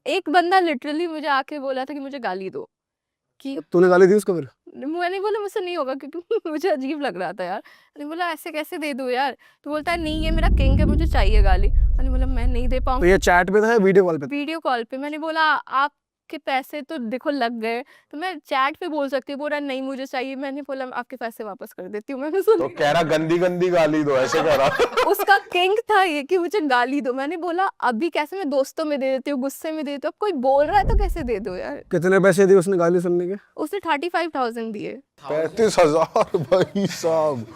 एक बंदा लिटरली मुझे आके बोला था कि मुझे गाली दो, कि तूने गाली दी उसको फिर? मैंने बोला मुझसे नहीं होगा, क्योंकि मुझे अजीब लग रहा था यार। मैंने बोला ऐसे कैसे दे दूँ यार? तो बोलता है नहीं ये मेरा किंग है, मुझे चाहिए गाली। मैंने बोला मैं नहीं दे तो पाऊँगी। ये चैट पे था या वीडियो कॉल पे था? वीडियो कॉल पे। मैंने बोला आपके पैसे तो देखो लग गए, तो मैं चैट पे बोल सकती हूँ। बोला नहीं मुझे चाहिए। मैंने बोला आपके पैसे वापस कर देती हूँ। मैंने तो सुन कह रहा गंदी गंदी गाली दो, ऐसे कह रहा। उसका किंग था ये कि मुझे गाली दो। मैंने बोला अभी कैसे, मैं दोस्तों में दे देती हूँ, गुस्से में दे देती हूँ, अब कोई बोल रहा है तो कैसे दे दो यार। कितने पैसे दिए उसने गाली सुनने के? उसने 35,000 दिए। 35,000 भाई साहब,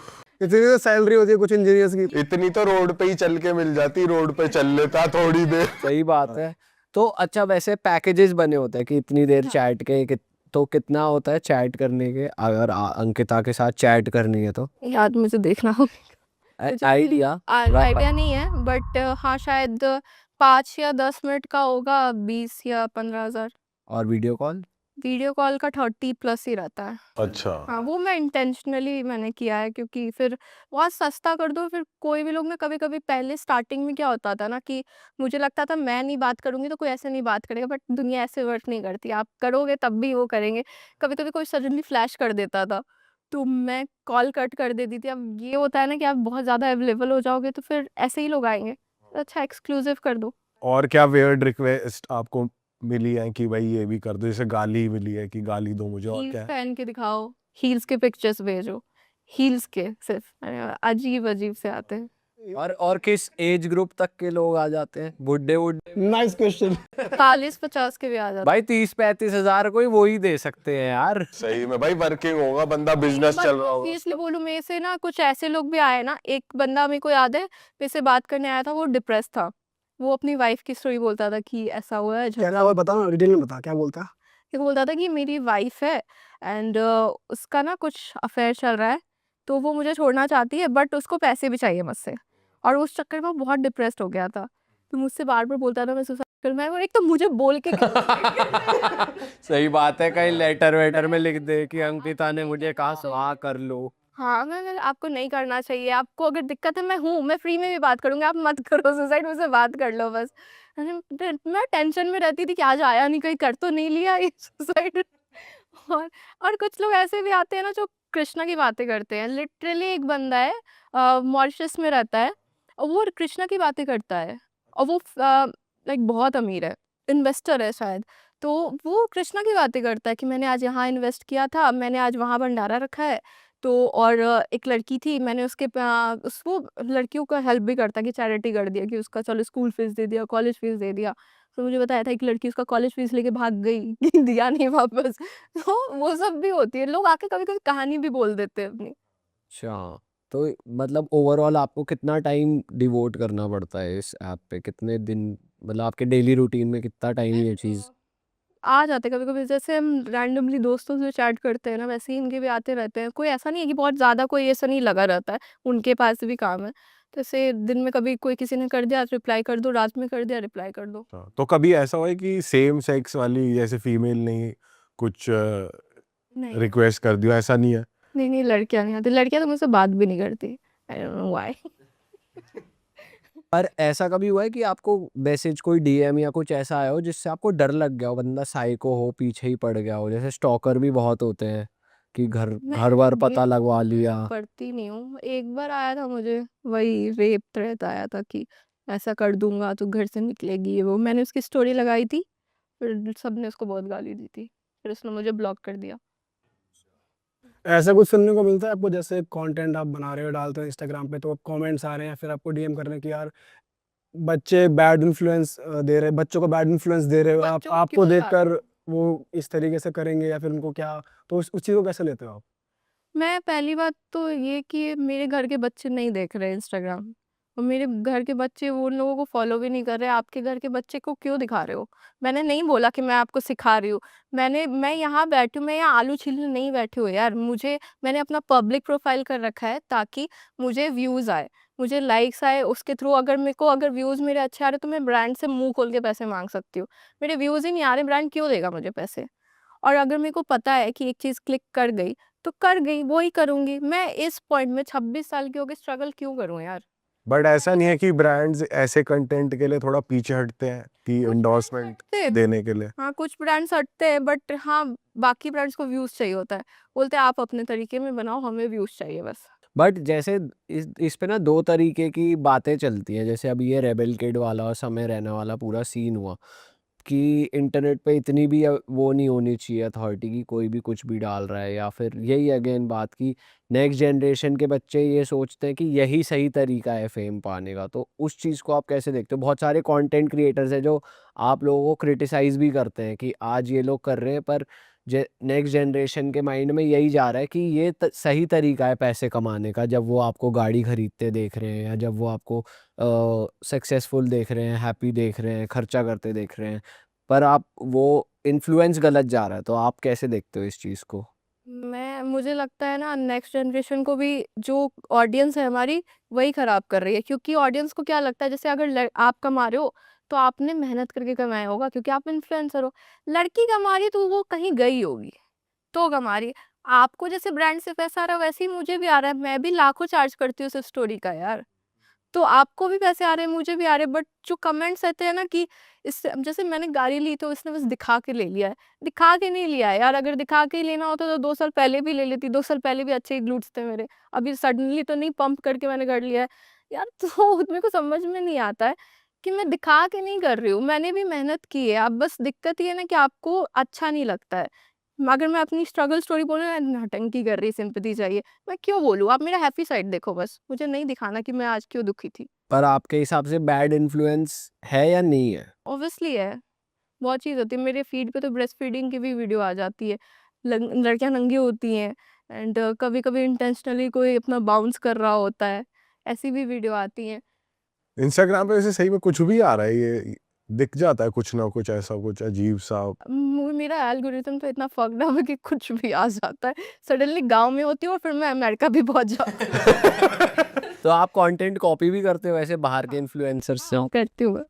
इतनी तो सैलरी होती है कुछ इंजीनियर्स की। इतनी तो रोड पे ही चल के मिल जाती, रोड पे चल लेता थोड़ी देर। सही बात है। तो अच्छा वैसे पैकेजेस बने होते हैं कि इतनी देर हाँ। चैट के तो कितना होता है चैट करने के, अगर अंकिता के साथ चैट करनी है तो? याद मुझे देखना हो। आइडिया आइडिया नहीं है, बट हाँ शायद 5 या 10 मिनट का होगा, 20 या 15,000। और वीडियो कॉल? वीडियो कॉल का 30 प्लस ही रहता है। अच्छा, हाँ, वो मैं इंटेंशनली मैंने किया है, क्योंकि फिर बहुत सस्ता कर दो। फिर कोई भी लोग ना, कभी-कभी पहले स्टार्टिंग में क्या होता था ना कि मुझे लगता था मैं नहीं बात करूँगी तो कोई ऐसे नहीं बात करेगा, बट दुनिया ऐसे वर्क नहीं करती। आप करोगे तब भी वो करेंगे। कभी-कभी कोई सडनली फ्लैश कर देता था, तो मैं कॉल कट कर देती थी। अब ये होता है ना कि आप बहुत ज़्यादा अवेलेबल हो जाओगे तो फिर ऐसे ही लोग आएँगे। तो अच्छा एक्सक्लूसिव कर दो। और क्या वियर्ड रिक्वेस्ट आपको मिली है कि भाई ये भी कर दो, जैसे गाली मिली है कि गाली दो मुझे, और हील्स क्या है? पहन के दिखाओ, हील्स के पिक्चर्स भेजो, हील्स के सिर्फ। अजीब-अजीब से आते हैं। और किस एज ग्रुप तक के लोग आ जाते हैं? बुड्ढे बुड्ढे? Nice question. 40-50 के भी आ जाते भाई 30-35 हजार कोई वो ही दे सकते हैं यार। सही में भाई, वर्किंग होगा बंदा, बिजनेस चल रहा होगा। सीरियसली बोलूं, मेरे से ना कुछ ऐसे लोग भी आए ना। एक बंदा मेरे को याद है, मेरे से बात करने आया था, वो डिप्रेस था। वो अपनी वाइफ की स्टोरी बोलता था कि ऐसा हुआ है, क्या झगड़ा हुआ हुआ। बता ना, डिटेल में बता क्या बोलता है। वो बोलता था कि मेरी वाइफ है एंड उसका ना कुछ अफेयर चल रहा है, तो वो मुझे छोड़ना चाहती है, बट उसको पैसे भी चाहिए मुझसे। और उस चक्कर में वो बहुत डिप्रेस्ड हो गया था, तो मुझसे बार बार बोलता था मैं सुसाइड कर। मैं एक तो मुझे बोल के सही बात है, कहीं लेटर वेटर में लिख दे कि अंकिता ने मुझे कहा सुहा कर लो। हाँ, मैं आपको नहीं करना चाहिए, आपको अगर दिक्कत है मैं हूँ, मैं फ्री में भी बात करूँगी, आप मत करो सुसाइड, मुझसे बात कर लो बस। मैं टेंशन में रहती थी कि आज आया नहीं, कहीं कर तो नहीं लिया ये सुसाइड। और और कुछ लोग ऐसे भी आते हैं ना जो कृष्णा की बातें करते हैं। लिटरली एक बंदा है, मॉरिशस में रहता है, और वो कृष्णा की बातें करता है, और वो लाइक बहुत अमीर है, इन्वेस्टर है शायद। तो वो कृष्णा की बातें करता है कि मैंने आज यहाँ इन्वेस्ट किया था, मैंने आज वहाँ भंडारा रखा है। तो और एक लड़की थी, मैंने उसके वो लड़कियों का हेल्प भी करता है कि चैरिटी कर दिया, कि उसका चलो स्कूल फीस दे दिया, कॉलेज फीस दे दिया। तो मुझे बताया था एक लड़की उसका कॉलेज फीस लेके भाग गई कि दिया नहीं वापस। तो वो सब भी होती है, लोग आके कभी कभी कहानी भी बोल देते हैं अपनी। अच्छा, तो मतलब ओवरऑल आपको कितना टाइम डिवोट करना पड़ता है इस ऐप पे? कितने दिन, मतलब आपके डेली रूटीन में कितना टाइम ये चीज़? आ जाते कभी कभी, जैसे हम रैंडमली दोस्तों से चैट करते हैं ना, वैसे ही इनके भी आते रहते हैं। कोई ऐसा नहीं है कि बहुत ज़्यादा कोई ऐसा नहीं लगा रहता है, उनके पास भी काम है। तो जैसे दिन में कभी कोई किसी ने कर दिया रिप्लाई कर दो, रात में कर दिया रिप्लाई कर दो। हाँ, तो कभी ऐसा हुआ है कि सेम सेक्स वाली, जैसे फीमेल ने कुछ नहीं रिक्वेस्ट कर दिया, ऐसा नहीं है? नहीं नहीं, लड़कियां नहीं आती। लड़कियां तो मुझसे बात भी नहीं करती। I don't know why. पर ऐसा कभी हुआ है कि आपको मैसेज कोई डीएम या कुछ ऐसा आया हो जिससे आपको डर लग गया हो, बंदा साइको हो, पीछे ही पड़ गया हो? जैसे स्टॉकर भी बहुत होते हैं कि घर मैं घर बार ये पता लगवा लिया। पढ़ती नहीं हूँ। एक बार आया था मुझे, वही रेप थ्रेट आया था कि ऐसा कर दूंगा तो घर से निकलेगी, ये वो। मैंने उसकी स्टोरी लगाई थी, फिर सबने उसको बहुत गाली दी थी, फिर उसने मुझे ब्लॉक कर दिया। ऐसा कुछ सुनने को मिलता है आपको, जैसे कंटेंट आप बना रहे हो डालते हो इंस्टाग्राम पे, तो कमेंट्स आ रहे हैं फिर आपको डीएम कर रहे हैं कि यार बच्चे बैड इन्फ्लुएंस दे रहे, बच्चों को बैड इन्फ्लुएंस दे रहे हो आप, बच्चों को आपको क्यों ला रहे देखकर हो? वो इस तरीके से करेंगे या फिर उनको क्या, तो उस चीज़ को कैसे लेते हो आप? मैं पहली बात तो ये कि मेरे घर के बच्चे नहीं देख रहे इंस्टाग्राम, और मेरे घर के बच्चे वो उन लोगों को फॉलो भी नहीं कर रहे। आपके घर के बच्चे को क्यों दिखा रहे हो? मैंने नहीं बोला कि मैं आपको सिखा रही हूँ। मैं यहाँ बैठी हूँ, मैं यहाँ आलू छीलने नहीं बैठी हूँ यार। मैंने अपना पब्लिक प्रोफाइल कर रखा है ताकि मुझे व्यूज आए, मुझे लाइक्स आए, उसके थ्रू अगर मेरे को अगर व्यूज मेरे अच्छे आ रहे तो मैं ब्रांड से मुंह खोल के पैसे मांग सकती हूँ। मेरे व्यूज ही नहीं आ रहे, ब्रांड क्यों देगा मुझे पैसे? और अगर मेरे को पता है कि एक चीज़ क्लिक कर गई, तो कर गई, वो ही करूँगी। मैं इस पॉइंट में 26 साल की हो गई, स्ट्रगल क्यों करूँ यार? बट ऐसा नहीं है कि ब्रांड्स ऐसे कंटेंट के लिए थोड़ा पीछे हटते हैं कि एंडोर्समेंट हटते देने के लिए? हाँ, कुछ ब्रांड्स हटते हैं बट हाँ, बाकी ब्रांड्स को व्यूज़ चाहिए होता है। बोलते हैं आप अपने तरीके में बनाओ, हमें व्यूज़ चाहिए बस। बट जैसे इस पे ना 2 तरीके की बातें चलती हैं। जैसे अभी ये रेबेल किड वाला और समय रैना वाला पूरा सीन हुआ कि इंटरनेट पे इतनी भी वो नहीं होनी चाहिए अथॉरिटी की, कोई भी कुछ भी डाल रहा है, या फिर यही अगेन बात की नेक्स्ट जनरेशन के बच्चे ये सोचते हैं कि यही सही तरीका है फेम पाने का। तो उस चीज़ को आप कैसे देखते हो? बहुत सारे कंटेंट क्रिएटर्स हैं जो आप लोगों को क्रिटिसाइज़ भी करते हैं कि आज ये लोग कर रहे हैं, पर नेक्स्ट जनरेशन के माइंड में यही जा रहा है कि ये सही तरीका है पैसे कमाने का, जब वो आपको गाड़ी खरीदते देख रहे हैं या जब वो आपको सक्सेसफुल देख रहे हैं, हैप्पी देख रहे हैं, खर्चा करते देख रहे हैं, पर आप वो इन्फ्लुएंस गलत जा रहा है। तो आप कैसे देखते हो इस चीज़ को? मुझे लगता है ना नेक्स्ट जनरेशन को भी जो ऑडियंस है हमारी वही खराब कर रही है, क्योंकि ऑडियंस को क्या लगता है जैसे अगर आप कमा रहे हो तो आपने मेहनत करके कमाया होगा क्योंकि आप इन्फ्लुएंसर हो। लड़की कमा रही है तो वो कहीं गई होगी तो कमा रही है। आपको जैसे ब्रांड से पैसा आ रहा है वैसे ही मुझे भी आ रहा है, मैं भी लाखों चार्ज करती हूँ उस स्टोरी का यार। तो आपको भी पैसे आ रहे हैं, मुझे भी आ रहे हैं, बट जो कमेंट्स रहते हैं ना कि इससे अब जैसे मैंने गाड़ी ली तो इसने बस दिखा के ले लिया है। दिखा के नहीं लिया है यार, अगर दिखा के ही लेना होता तो 2 साल पहले भी ले लेती, 2 साल पहले भी अच्छे ही ग्लूट्स थे मेरे। अभी सडनली तो नहीं पंप करके मैंने कर लिया है। यार तो मेरे को समझ में नहीं आता है कि मैं दिखा के नहीं कर रही हूँ, मैंने भी मेहनत की है। अब बस दिक्कत ये है ना कि आपको अच्छा नहीं लगता है। अगर मैं अपनी स्ट्रगल स्टोरी बोलूँ ना, नौटंकी कर रही, सिंपैथी चाहिए, मैं क्यों बोलूँ? आप मेरा हैप्पी साइड देखो बस, मुझे नहीं दिखाना कि मैं आज क्यों दुखी थी। पर आपके हिसाब से बैड इन्फ्लुएंस है या नहीं है? ऑब्वियसली है, बहुत चीज़ होती है। मेरे फीड पे तो ब्रेस्ट फीडिंग की भी वीडियो आ जाती है। लड़कियां नंगी होती हैं एंड कभी-कभी इंटेंशनली कोई अपना बाउंस कर रहा होता है, ऐसी भी वीडियो आती हैं। इंस्टाग्राम पे वैसे सही में कुछ भी आ रहा है, ये दिख जाता है कुछ ना कुछ ऐसा कुछ अजीब सा। मेरा एल्गोरिथम तो इतना फक्ड अप है कि कुछ भी आ जाता है। सडनली गाँव में होती हूँ और फिर मैं अमेरिका भी पहुँच जाती हूँ। तो आप कंटेंट कॉपी भी करते हो वैसे बाहर के इन्फ्लुएंसर्स से? करती हूँ मैं।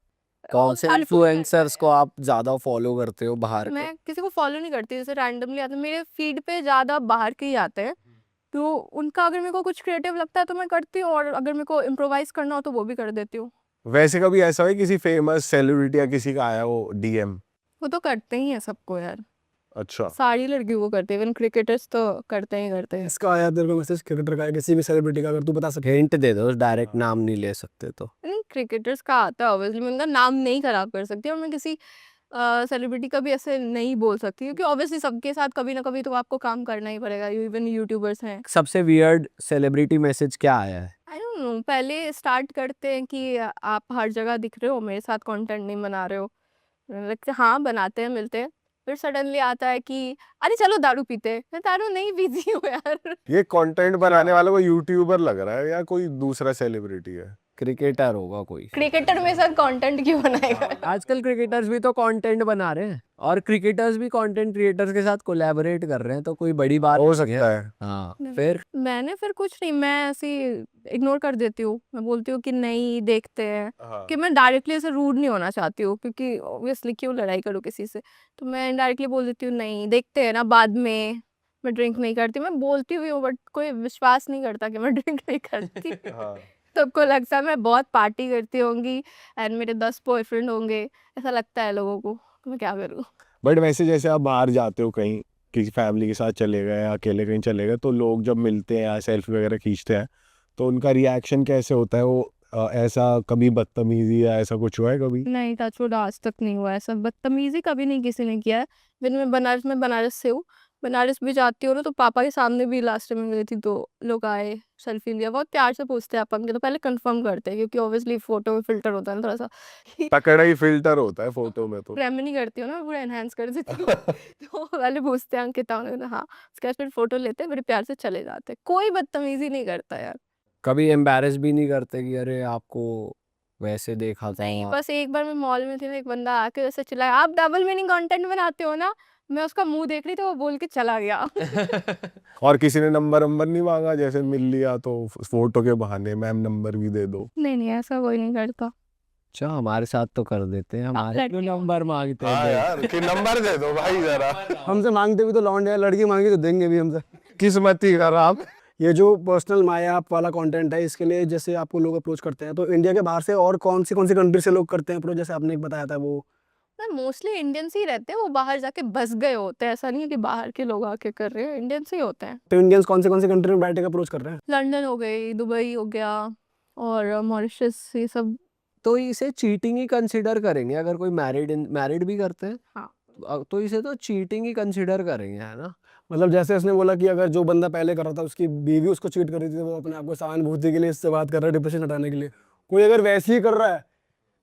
कौन से सारे इन्फ्लुएंसर्स को आप ज़्यादा फॉलो करते हो बाहर के? मैं किसी को फॉलो नहीं करती, जैसे रैंडमली आते हैं मेरे फीड पे, ज़्यादा बाहर के ही आते हैं। तो उनका अगर मेरे को कुछ क्रिएटिव लगता है तो मैं करती हूँ, और अगर मेरे को इम्प्रोवाइज़ करना हो तो वो भी कर देती हूँ। वैसे कभी ऐसा है किसी फेमस सेलिब्रिटी या किसी का आया हो डीएम? वो तो करते ही हैं सबको यार, अच्छा, सारी लड़कियों को करते हैं, इवन क्रिकेटर्स तो करते ही करते हैं। इसका आया तेरे को मैसेज क्रिकेटर का या किसी भी सेलिब्रिटी का, अगर तू बता सके? हिंट दे दो, डायरेक्ट नाम नहीं ले सकते तो। नहीं, क्रिकेटर्स का आता है ऑब्वियसली, मैं उनका नाम नहीं खराब कर सकती और मैं किसी सेलिब्रिटी का भी ऐसे नहीं बोल सकती, क्योंकि ऑब्वियसली सबके साथ कभी ना कभी तो आपको काम करना ही पड़ेगा, इवन यूट्यूबर्स हैं। सबसे वियर्ड सेलिब्रिटी मैसेज क्या आया है? आई डोंट नो, पहले स्टार्ट करते हैं कि आप हर जगह दिख रहे हो, मेरे साथ कंटेंट नहीं बना रहे हो। लगता है हाँ बनाते हैं, मिलते हैं। फिर सडनली आता है कि अरे चलो दारू पीते हैं। मैं दारू नहीं पीती हूँ यार। ये कंटेंट बनाने वाला कोई यूट्यूबर लग रहा है या कोई दूसरा सेलिब्रिटी है? क्रिकेटर होगा कोई। क्रिकेटर मेरे साथ कंटेंट क्यों बनाएगा? आजकल क्रिकेटर्स भी तो कंटेंट बना रहे हैं, और क्रिकेटर्स भी कंटेंट क्रिएटर्स के साथ कोलैबोरेट कर रहे हैं, तो कोई बड़ी बात हो नहीं सकता है। हाँ, नहीं। फिर मैंने फिर कुछ नहीं, मैं ऐसे इग्नोर कर देती हूँ। मैं बोलती हूँ कि नहीं देखते हैं, हाँ। कि मैं डायरेक्टली ऐसे रूड नहीं होना चाहती हूँ, क्योंकि ऑब्वियसली क्यों लड़ाई करूँ किसी से। तो मैं इनडायरेक्टली बोल देती हूँ नहीं देखते हैं ना बाद में। मैं ड्रिंक नहीं करती, मैं बोलती हुई हूँ बट कोई विश्वास नहीं करता कि मैं ड्रिंक नहीं करती। हाँ। सबको लगता है मैं बहुत पार्टी करती होंगी एंड मेरे 10 बॉयफ्रेंड होंगे, ऐसा लगता है लोगों को। तो मैं क्या करूँ? बट वैसे जैसे आप बाहर जाते हो कहीं, किसी फैमिली के साथ चले गए या अकेले कहीं चले गए, तो लोग जब मिलते हैं या सेल्फी वगैरह खींचते हैं तो उनका रिएक्शन कैसे होता है? वो ऐसा कभी बदतमीजी या ऐसा कुछ हुआ है कभी? नहीं, टचवुड आज तक नहीं हुआ है, ऐसा बदतमीजी कभी नहीं किसी ने किया है। फिर मैं बनारस से हूँ, बनारस भी जाती हूँ ना तो पापा के सामने भी लास्ट टाइम मैं गई थी तो लोग आए, सेल्फी लिया, बहुत प्यार से पूछते हैं अपन के, तो पहले कंफर्म करते हैं क्योंकि ऑब्वियसली फोटो में फिल्टर होता है ना थोड़ा सा। तकड़ा ही फिल्टर होता है फोटो में तो। प्रेम नहीं करती हूँ ना, पूरा एनहांस कर देती हूँ। तो पहले पूछते हैं अंकिता, हाँ, उसके बाद फिर फोटो लेते हैं, बड़े प्यार से चले जाते हैं, कोई बदतमीजी नहीं करता यार। कभी एम्बैरेस भी नहीं करते कि अरे आपको वैसे देखा था? बस एक बार मैं मॉल में थी ना, एक बंदा आके ऐसे चिल्लाया, आप डबल मीनिंग कंटेंट बनाते हो ना। मैं उसका मुंह देख रही थी, वो बोल के चला गया। और किसी ने नंबर नहीं मांगा, जैसे मिल लिया तो फोटो के बहाने मैम नंबर भी दे दो? नहीं ऐसा कोई नहीं करता। अच्छा, हमारे साथ तो कर देते हैं, हमारे क्यों लड़कियों- नंबर मांगते हैं? हाँ यार, कि नंबर दे दो भाई जरा। हमसे मांगते भी तो लौंडे हैं, लड़की मांगी तो देंगे भी हमसे। किस्मती खराब। ये जो पर्सनल माया आप वाला कंटेंट है, इसके लिए जैसे आपको लोग अप्रोच करते हैं, तो इंडिया के बाहर से और कौन सी कंट्री से लोग करते हैं अप्रोच? जैसे आपने एक बताया था वो ना मोस्टली इंडियंस ही रहते हैं, वो बाहर जाके बस गए होते हैं, ऐसा नहीं है कि बाहर के लोग आके कर रहे हैं, इंडियंस ही होते हैं। तो इंडियंस कौन सी कंट्री में बैठ के अप्रोच कर रहे हैं? लंदन हो गई, दुबई हो गया और मॉरिशस, ये सब। तो इसे चीटिंग ही कंसिडर करेंगे अगर कोई मैरिड भी करते हैं? हाँ। तो इसे तो चीटिंग ही कंसिडर करेंगे, है ना? मतलब जैसे उसने बोला कि अगर जो बंदा पहले कर रहा था उसकी बीवी उसको चीट कर रही थी, तो वो अपने आप को सहानुभूति के लिए इससे बात कर रहा है, डिप्रेशन हटाने के लिए। कोई अगर वैसे ही कर रहा है,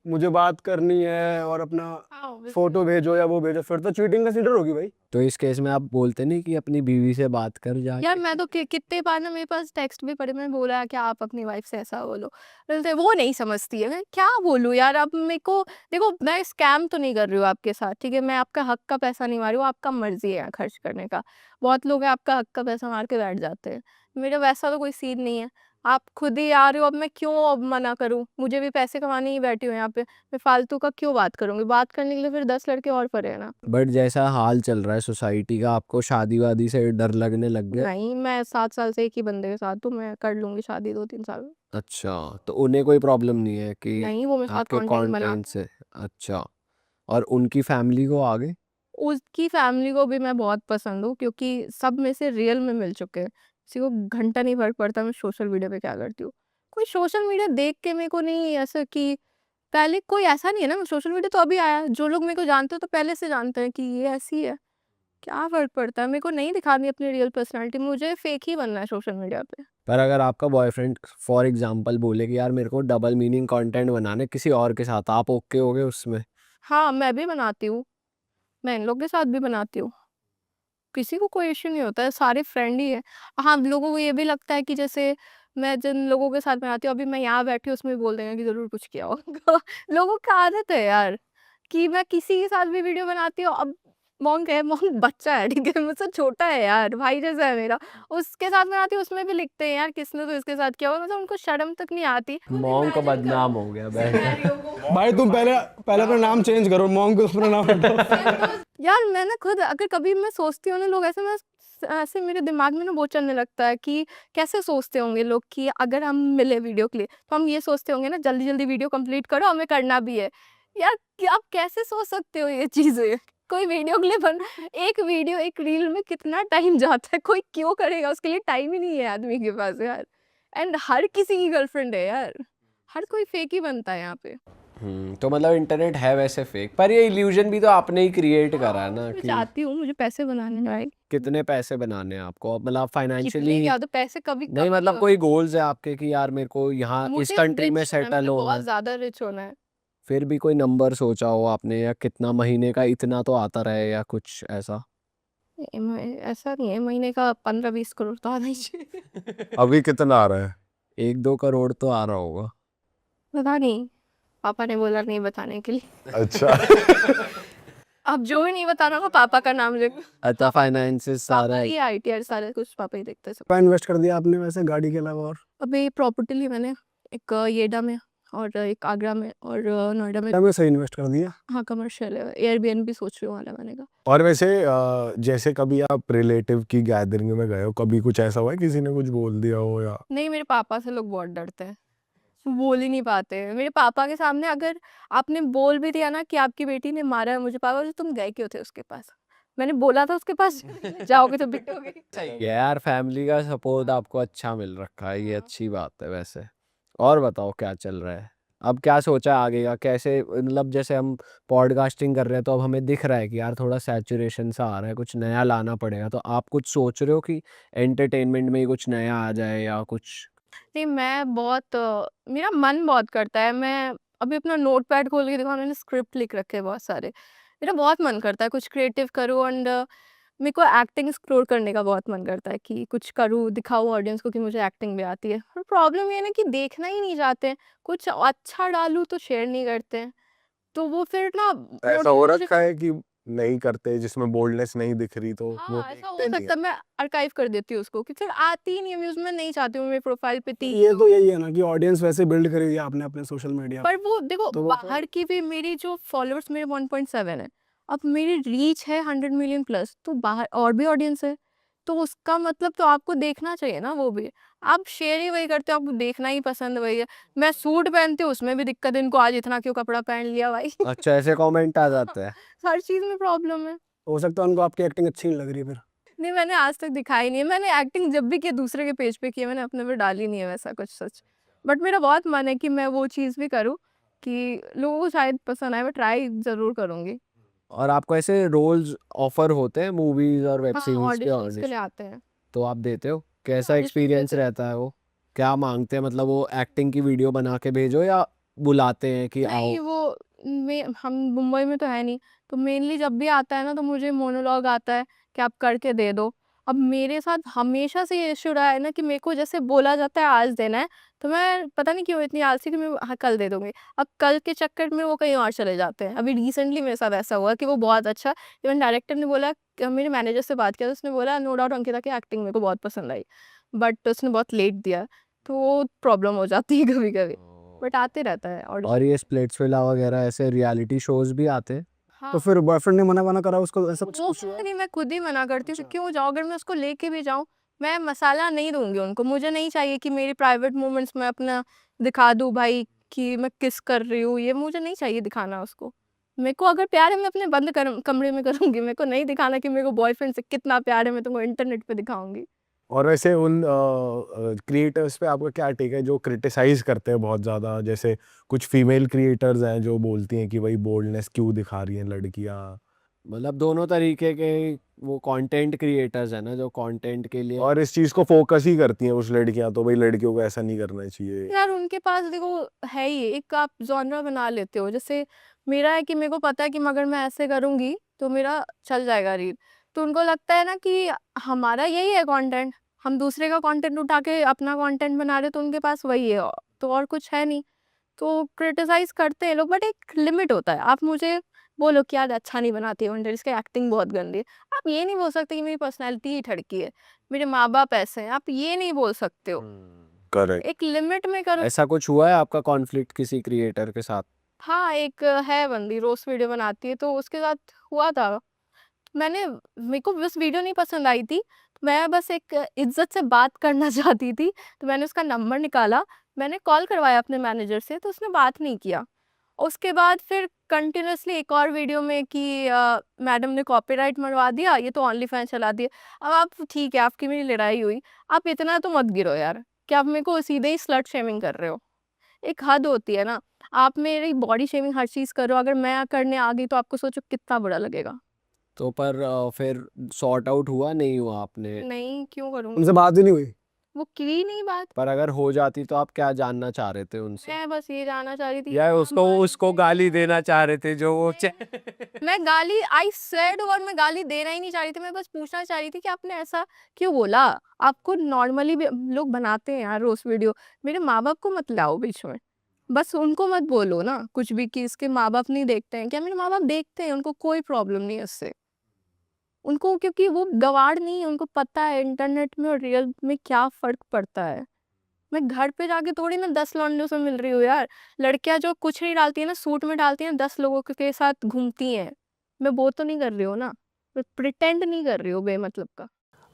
मुझे बात करनी है और अपना हाँ, obviously। फोटो भेजो या वो भेजो, फिर तो चीटिंग कंसीडर होगी भाई। तो इस केस में आप बोलते नहीं कि अपनी बीवी से बात कर जाके? यार मैं तो कितने बार ना मेरे पास टेक्स्ट भी पड़े, मैंने बोला कि आप अपनी वाइफ से ऐसा बोलो, बोलते वो नहीं समझती है। मैं क्या बोलूँ यार, अब मेरे को देखो, मैं स्कैम तो नहीं कर रही हूँ आपके साथ, ठीक है, मैं आपका हक का पैसा नहीं मार रही हूँ, आपका मर्जी है खर्च करने का। बहुत लोग हैं आपका हक का पैसा मार के बैठ जाते हैं, मेरा वैसा तो कोई सीन नहीं है। आप खुद ही आ रहे हो, अब मैं क्यों अब मना करूँ? मुझे भी पैसे कमाने ही बैठी हूँ यहाँ पे, मैं फालतू का क्यों बात करूँगी? बात करने के लिए फिर 10 लड़के और पड़े हैं ना। बट जैसा हाल चल रहा है सोसाइटी का, आपको शादी वादी से डर लगने लग गया? नहीं, मैं 7 साल से एक ही बंदे के साथ हूँ, मैं कर लूँगी शादी 2-3 साल में। अच्छा, तो उन्हें कोई प्रॉब्लम नहीं है कि नहीं, वो मेरे साथ आपके कंटेंट बनाते कंटेंट से? अच्छा, और उनकी फैमिली को आगे? उसकी फैमिली को भी मैं बहुत पसंद हूँ, क्योंकि सब में से रियल में मिल चुके हैं। किसी को घंटा नहीं फ़र्क पड़ता मैं सोशल मीडिया पे क्या करती हूँ। कोई सोशल मीडिया देख के मेरे को नहीं ऐसा कि पहले कोई ऐसा नहीं है ना, सोशल मीडिया तो अभी आया है। जो लोग मेरे को जानते हैं तो पहले से जानते हैं कि ये ऐसी है। क्या फ़र्क पड़ता है? मेरे को नहीं दिखानी अपनी रियल पर्सनैलिटी, मुझे फेक ही बनना है सोशल मीडिया पे। पर अगर आपका बॉयफ्रेंड फॉर एग्जांपल बोले कि यार मेरे को डबल मीनिंग कंटेंट बनाना है किसी और के साथ, आप ओके होगे उसमें? हाँ, मैं भी बनाती हूँ। मैं इन लोग के साथ भी बनाती हूँ। किसी को कोई इश्यू नहीं होता है, सारे फ्रेंड ही हैं। हाँ, लोगों को ये भी लगता है कि जैसे मैं जिन लोगों के साथ बनाती हूँ, अभी मैं यहाँ बैठी हूँ, उसमें भी बोल देंगे कि ज़रूर कुछ किया होगा। लोगों की आदत है यार, कि मैं किसी के साथ भी वीडियो बनाती हूँ। अब मोंक है, मोंक बच्चा है, ठीक है? मुझसे छोटा है यार, भाई जैसा है मेरा। उसके साथ बनाती हूँ, उसमें भी लिखते हैं यार किसने तो इसके साथ किया होगा, मतलब उनको शर्म तक नहीं आती। मॉन्ग का बदनाम हो गया बैठ। भाई तुम पहले पहले अपना नाम चेंज करो, मॉन्ग को अपना नाम हटाओ। यार मैं ना खुद अगर कभी मैं सोचती हूँ ना, लोग ऐसे, मैं ऐसे मेरे दिमाग में ना वो चलने लगता है कि कैसे सोचते होंगे लोग कि अगर हम मिले वीडियो के लिए तो हम ये सोचते होंगे ना, जल्दी जल्दी वीडियो कंप्लीट करो, हमें करना भी है। यार आप कैसे सोच सकते हो ये चीजें? कोई वीडियो के लिए एक वीडियो, एक रील में कितना टाइम जाता है, कोई क्यों करेगा? उसके लिए टाइम ही नहीं है आदमी के पास यार। एंड हर किसी की गर्लफ्रेंड है यार, हर कोई फेक ही बनता है यहाँ पे। तो मतलब इंटरनेट है वैसे फेक, पर ये इल्यूजन भी तो आपने ही क्रिएट करा है ना मैं कि चाहती हूँ मुझे पैसे बनाने हैं भाई। कितने पैसे बनाने हैं आपको, मतलब कितने फाइनेंशियली? क्या, तो पैसे कभी नहीं कभी मतलब कोई गोल्स है आपके कि यार मेरे को यहाँ इस मुझे कंट्री में रिच होना है, सेटल मुझे होना बहुत है? ज़्यादा रिच होना है। फिर भी कोई नंबर सोचा हो आपने, या कितना महीने का इतना तो आता रहे या कुछ ऐसा? ऐसा नहीं है, महीने का 15-20 करोड़ तो आना ही चाहिए। अभी कितना आ रहा है? 1-2 करोड़ तो आ रहा होगा। पता नहीं, पापा ने बोला नहीं बताने के लिए। अच्छा। अब जो भी नहीं बताना होगा पापा का नाम लेकर। अच्छा, फाइनेंसेस पापा सारा ही आईटीआर सारा कुछ पापा ही देखते हैं सब। क्या इन्वेस्ट कर दिया आपने वैसे गाड़ी के अलावा? और अभी प्रॉपर्टी ली मैंने, एक येडा में और एक आगरा में और नोएडा में। क्या में सही इन्वेस्ट कर दिया? हाँ, कमर्शियल है, एयरबीएनबी सोच रही हूँ वहाँ लगाने का। और वैसे जैसे कभी आप रिलेटिव की गैदरिंग में गए हो, कभी कुछ ऐसा हुआ है किसी ने कुछ बोल दिया हो या? नहीं, मेरे पापा से लोग बहुत डरते हैं, बोल ही नहीं पाते हैं। मेरे पापा के सामने अगर आपने बोल भी दिया ना कि आपकी बेटी ने मारा है मुझे, पापा बोलते तुम गए क्यों थे उसके पास? मैंने बोला था उसके पास जाओगे तो पिटोगे। सही है यार, फैमिली का सपोर्ट आपको अच्छा मिल रखा है, ये अच्छी बात है वैसे। और बताओ क्या चल रहा है? अब क्या सोचा है आगे का? कैसे, मतलब जैसे हम पॉडकास्टिंग कर रहे हैं तो अब हमें दिख रहा है कि यार थोड़ा सैचुरेशन सा आ रहा है, कुछ नया लाना पड़ेगा। तो आप कुछ सोच रहे हो कि एंटरटेनमेंट में ही कुछ नया आ जाए या कुछ? नहीं, मैं बहुत मेरा मन बहुत करता है, मैं अभी अपना नोटपैड खोल के देखो, मैंने स्क्रिप्ट लिख रखे हैं बहुत सारे। मेरा बहुत मन करता है कुछ क्रिएटिव करूँ, एंड मेरे को एक्टिंग एक्सप्लोर करने का बहुत मन करता है कि कुछ करूँ, दिखाऊँ ऑडियंस को कि मुझे एक्टिंग भी आती है। और प्रॉब्लम ये है ना कि देखना ही नहीं चाहते हैं, कुछ अच्छा डालूँ तो शेयर नहीं करते हैं। तो वो फिर ना ऐसा हो मोटिवेशन। रखा है कि नहीं करते, जिसमें बोल्डनेस नहीं दिख रही तो वो हाँ, ऐसा हो देखते नहीं सकता है, मैं आर्काइव कर देती हूँ उसको कि फिर आती ही नहीं है व्यूज़, मैं नहीं चाहती हूँ मेरे प्रोफाइल पे 30। ये तो यही है ना कि ऑडियंस वैसे बिल्ड करी हुई है आपने अपने सोशल मीडिया पर वो देखो, तो वो बाहर की भी मेरी जो फॉलोअर्स मेरे 1.7 है, अब मेरी रीच है 100 मिलियन प्लस, तो बाहर और भी ऑडियंस है, तो उसका मतलब तो आपको देखना चाहिए ना वो भी। आप शेयर ही वही करते हो, आपको देखना ही पसंद वही है। मैं सूट पहनती हूँ, उसमें भी दिक्कत है इनको, आज इतना क्यों कपड़ा पहन लिया भाई? अच्छा, ऐसे कमेंट आ जाते हैं। हर चीज़ में प्रॉब्लम है। हो सकता है उनको आपकी एक्टिंग अच्छी नहीं लग रही फिर। नहीं, मैंने आज तक दिखाई नहीं है। मैंने एक्टिंग जब भी की दूसरे के पेज पे की है, मैंने अपने पे डाली नहीं है वैसा कुछ सच। बट मेरा बहुत मन है कि मैं वो चीज़ भी करूँ कि लोगों को शायद पसंद आए, मैं ट्राई ज़रूर करूँगी। और आपको ऐसे रोल्स ऑफर होते हैं मूवीज और वेब हाँ, सीरीज के ऑडिशंस के लिए ऑडिशन? आते हैं। तो आप देते हो? कैसा ऑडिशन एक्सपीरियंस देते हैं। रहता है वो? क्या मांगते हैं, मतलब वो एक्टिंग की वीडियो बना के भेजो या बुलाते हैं कि आओ? नहीं, वो हम मुंबई में तो है नहीं, तो मेनली जब भी आता है ना तो मुझे मोनोलॉग आता है कि आप करके दे दो। अब मेरे साथ हमेशा से ये इश्यू रहा है ना कि मेरे को जैसे बोला जाता है आज देना है, तो मैं पता नहीं क्यों इतनी आलसी कि मैं हाँ, कल दे दूँगी। अब कल के चक्कर में वो कहीं और चले जाते हैं। अभी रिसेंटली मेरे साथ ऐसा हुआ कि वो बहुत अच्छा, इवन डायरेक्टर ने बोला, मेरे मैनेजर से बात किया तो उसने बोला नो डाउट अंकिता की एक्टिंग मेरे को बहुत पसंद आई। बट उसने बहुत लेट दिया, तो वो प्रॉब्लम हो जाती है कभी-कभी। बट आते रहता है और ऑडिशन। ये स्प्लिट्सविला वगैरह ऐसे रियलिटी शोज भी आते हैं? तो हाँ। फिर बॉयफ्रेंड ने मना करा उसको, ऐसा कुछ वो कुछ हुआ? नहीं, मैं खुद ही मना करती हूँ कि अच्छा। क्यों जाओ, अगर मैं उसको लेके भी जाऊँ, मैं मसाला नहीं दूँगी उनको। मुझे नहीं चाहिए कि मेरी प्राइवेट मोमेंट्स में अपना दिखा दूँ भाई कि मैं किस कर रही हूँ, ये मुझे नहीं चाहिए दिखाना उसको। मेरे को अगर प्यार है मैं अपने बंद कमरे में करूँगी, मेरे को नहीं दिखाना कि मेरे को बॉयफ्रेंड से कितना प्यार है, मैं तुमको इंटरनेट पे दिखाऊँगी। और वैसे उन क्रिएटर्स पे आपका क्या टेक है जो क्रिटिसाइज करते हैं बहुत ज़्यादा? जैसे कुछ फीमेल क्रिएटर्स हैं जो बोलती हैं कि भाई बोल्डनेस क्यों दिखा रही हैं लड़कियां। मतलब दोनों तरीके के वो कंटेंट क्रिएटर्स हैं ना, जो कंटेंट के लिए और इस चीज़ को फोकस ही करती हैं उस लड़कियां, तो भाई लड़कियों को ऐसा नहीं करना चाहिए। यार उनके पास देखो है ही एक आप जॉनरा बना लेते हो। जैसे मेरा है कि मेरे को पता है कि अगर मैं ऐसे करूँगी तो मेरा चल जाएगा रील। तो उनको लगता है ना कि हमारा यही है कंटेंट, हम दूसरे का कंटेंट उठा के अपना कंटेंट बना रहे तो उनके पास वही है, तो और कुछ है नहीं। तो क्रिटिसाइज़ करते हैं लोग, बट एक लिमिट होता है। आप मुझे बोलो कि यार अच्छा नहीं बनाती है कंटेंट, इसकी एक्टिंग बहुत गंदी है। आप ये नहीं बोल सकते कि मेरी पर्सनैलिटी ही ठड़की है, मेरे माँ-बाप ऐसे हैं, आप ये नहीं बोल सकते हो। करेक्ट। एक लिमिट में करो। ऐसा कुछ हुआ है आपका कॉन्फ्लिक्ट किसी क्रिएटर के साथ? हाँ, एक है बंदी रोस्ट वीडियो बनाती है, तो उसके साथ हुआ था। मेरे को बस वीडियो नहीं पसंद आई थी, तो मैं बस एक इज़्ज़त से बात करना चाहती थी, तो मैंने उसका नंबर निकाला, मैंने कॉल करवाया अपने मैनेजर से, तो उसने बात नहीं किया। उसके बाद फिर कंटिन्यूअसली एक और वीडियो में कि मैडम ने कॉपीराइट मरवा दिया, ये तो ओनली फैन चला दिया। अब आप ठीक है, आपकी मेरी लड़ाई हुई, आप इतना तो मत गिरो यार, कि आप मेरे को सीधे ही स्लट शेमिंग कर रहे हो। एक हद होती है ना, आप मेरी बॉडी शेमिंग हर चीज़ कर रहे हो, अगर मैं करने आ गई तो आपको सोचो कितना बुरा लगेगा। तो पर फिर सॉर्ट आउट हुआ नहीं हुआ आपने? नहीं, क्यों करूँगी? उनसे बात ही नहीं हुई? वो की नहीं बात। पर अगर हो जाती तो आप क्या जानना चाह रहे थे उनसे? मैं बस ये जानना चाह रही थी या आप उसको मान उसको गए गाली तो देना चाह रहे थे जो वो मैं गाली आई सेड, और मैं गाली देना ही नहीं चाह रही थी, मैं बस पूछना चाह रही थी कि आपने ऐसा क्यों बोला? आपको नॉर्मली भी लोग बनाते हैं यार रोस्ट वीडियो, मेरे माँ-बाप को मत लाओ बीच में। बस उनको मत बोलो ना कुछ भी कि इसके माँ-बाप नहीं देखते हैं, क्या मेरे माँ-बाप देखते हैं, उनको कोई प्रॉब्लम नहीं है उससे। उनको क्योंकि वो गँवार नहीं है, उनको पता है इंटरनेट में और रियल में क्या फ़र्क पड़ता है। मैं घर पे जाके थोड़ी ना 10 लौंडियों से मिल रही हूँ यार। लड़कियाँ जो कुछ नहीं डालती है ना, सूट में डालती हैं, 10 लोगों के साथ घूमती हैं। मैं वो तो नहीं कर रही हूँ ना। मैं प्रिटेंड नहीं कर रही हूँ बेमतलब का।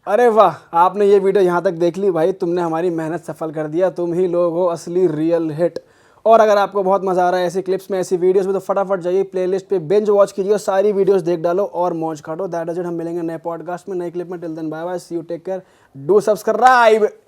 अरे वाह, आपने ये वीडियो यहाँ तक देख ली भाई, तुमने हमारी मेहनत सफल कर दिया। तुम ही लोग हो असली रियल हिट। और अगर आपको बहुत मज़ा आ रहा है ऐसी क्लिप्स में, ऐसी वीडियोस में, तो फटाफट जाइए प्लेलिस्ट पे बिंज वॉच कीजिए और सारी वीडियोस देख डालो और मौज काटो। That is it. हम मिलेंगे नए पॉडकास्ट में, नए क्लिप में। Till then bye bye, see you, take care, do subscribe.